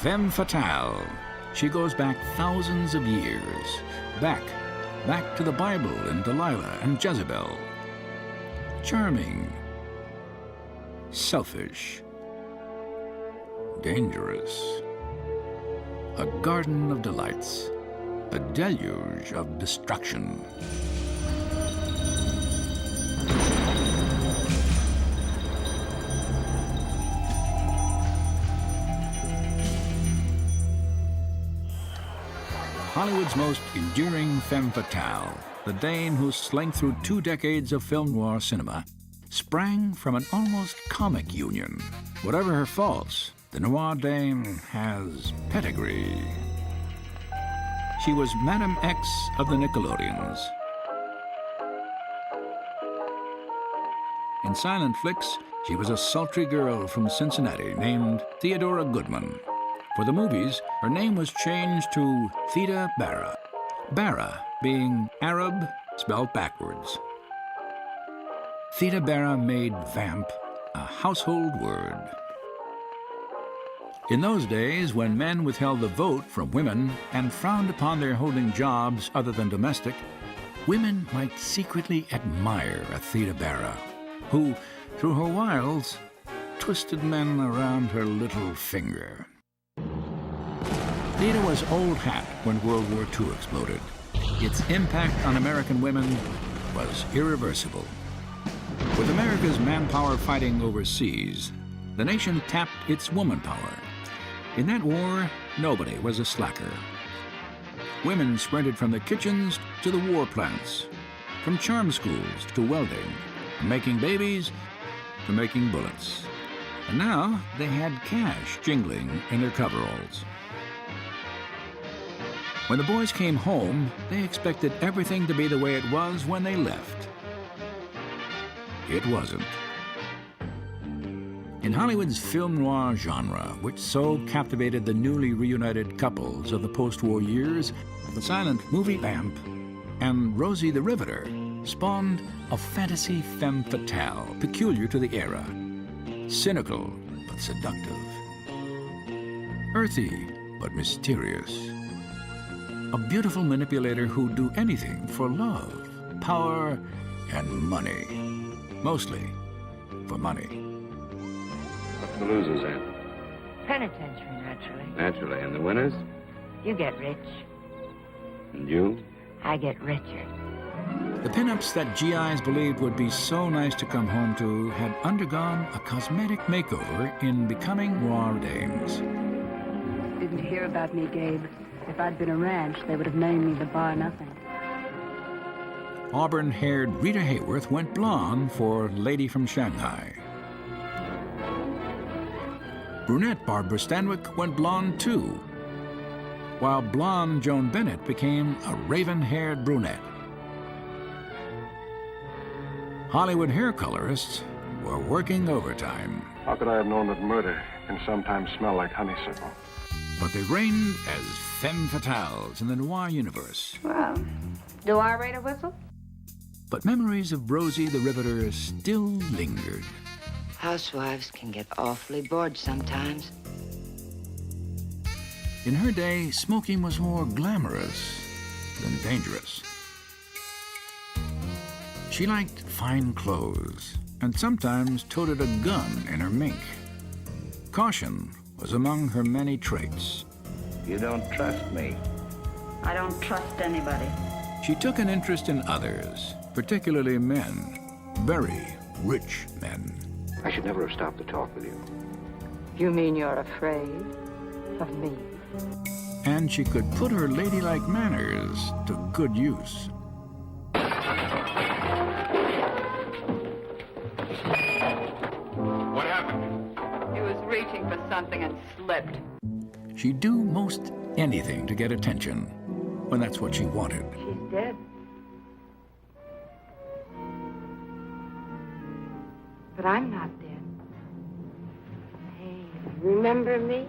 Femme fatale. She goes back thousands of years. Back to the Bible and Delilah and Jezebel. Charming. Selfish. Dangerous. A garden of delights. A deluge of destruction. Hollywood's most enduring femme fatale, the dame who slinked through 2 decades of film noir cinema, sprang from an almost comic union. Whatever her faults, the noir dame has pedigree. She was Madame X of the Nickelodeons. In silent flicks, she was a sultry girl from Cincinnati named Theodora Goodman. For the movies, her name was changed to Theda Bara. Bara being Arab spelled backwards. Theda Bara made vamp a household word. In those days, when men withheld the vote from women and frowned upon their holding jobs other than domestic, women might secretly admire a Theda Bara, who, through her wiles, twisted men around her little finger. Theda was old hat when World War II exploded. Its impact on American women was irreversible. With America's manpower fighting overseas, the nation tapped its woman power. In that war, nobody was a slacker. Women sprinted from the kitchens to the war plants, from charm schools to welding, from making babies to making bullets. And now they had cash jingling in their coveralls. When the boys came home, they expected everything to be the way it was when they left. It wasn't. In Hollywood's film noir genre, which so captivated the newly reunited couples of the post-war years, the silent movie vamp and Rosie the Riveter spawned a fantasy femme fatale peculiar to the era. Cynical but seductive. Earthy but mysterious. A beautiful manipulator who'd do anything for love, power, and money. Mostly for money. What's the losers at? Penitentiary, naturally. Naturally. And the winners? You get rich. And you? I get richer. The pinups that GIs believed would be so nice to come home to had undergone a cosmetic makeover in becoming noir dames. Didn't hear about me, Gabe. If I'd been a ranch, they would have named me the Bar Nothing. Auburn-haired Rita Hayworth went blonde for Lady from Shanghai. Brunette Barbara Stanwyck went blonde too, while blonde Joan Bennett became a raven-haired brunette. Hollywood hair colorists were working overtime. How could I have known that murder can sometimes smell like honeysuckle? But they reigned as femme fatales in the noir universe. Well, do I rate a whistle? But memories of Rosie the Riveter still lingered. Housewives can get awfully bored sometimes. In her day, smoking was more glamorous than dangerous. She liked fine clothes and sometimes toted a gun in her mink. Caution was among her many traits. You don't trust me. I don't trust anybody. She took an interest in others, particularly men, very rich men. I should never have stopped to talk with you. You mean you're afraid of me? And she could put her ladylike manners to good use. What happened? He was reaching for something and slipped. She'd do most anything to get attention, when that's what she wanted. She's dead. But I'm not dead. Hey, remember me?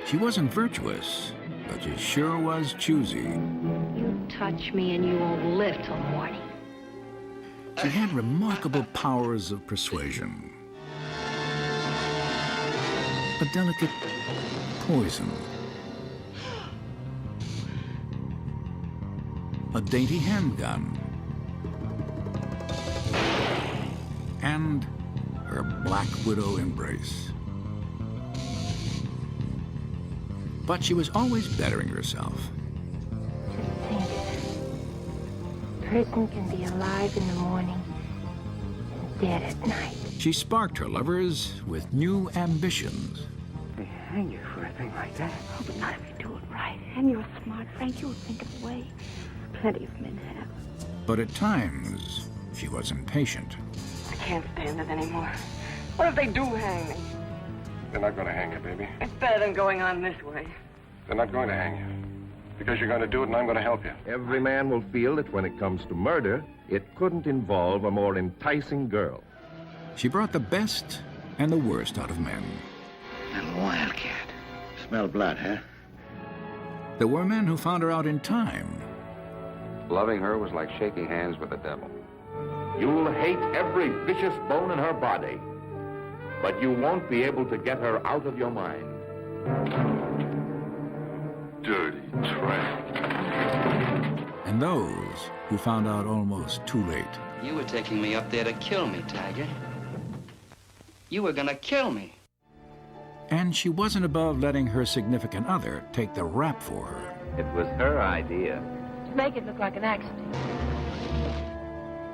She wasn't virtuous, but she sure was choosy. You touch me and you won't live till morning. She had remarkable powers of persuasion. a delicate poison. A dainty handgun. And her Black Widow embrace. But she was always bettering herself. Just think. A person can be alive in the morning and dead at night. She sparked her lovers with new ambitions. They hang you for a thing like that. Oh, but not if you do it right. And you're smart, Frank. You'll think of a way. Plenty of men have. But at times, she was impatient. I can't stand it anymore. What if they do hang me? They're not going to hang you, baby. It's better than going on this way. They're not going to hang you. Because you're going to do it and I'm going to help you. Every man will feel that when it comes to murder, it couldn't involve a more enticing girl. She brought the best and the worst out of men. And wildcat. Smell blood, huh? There were men who found her out in time. Loving her was like shaking hands with the devil. You'll hate every vicious bone in her body, but you won't be able to get her out of your mind. Dirty tramp. And those who found out almost too late. You were taking me up there to kill me, Tiger. You were gonna kill me. And she wasn't above letting her significant other take the rap for her. It was her idea. To make it look like an accident.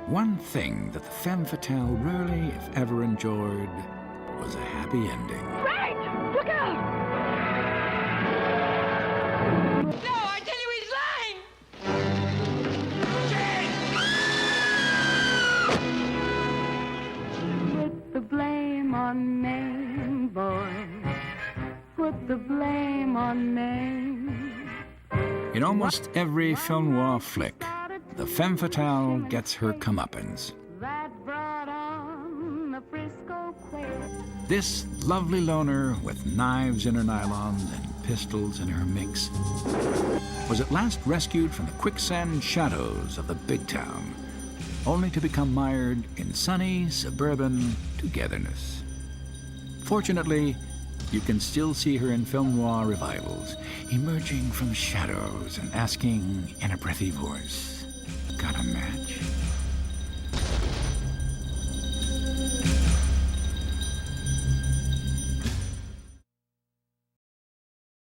One thing that the femme fatale rarely, if ever, enjoyed was a happy ending. Frank! Look out! No, I tell you he's lying! Put the blame on Maine, boys. Put the blame on Maine. In almost every film noir flick, the femme fatale gets her comeuppance. That brought on the Frisco Quail. This lovely loner with knives in her nylons and pistols in her minks was at last rescued from the quicksand shadows of the big town, only to become mired in sunny suburban togetherness. Fortunately, you can still see her in film noir revivals, emerging from shadows and asking in a breathy voice, "Got a match?"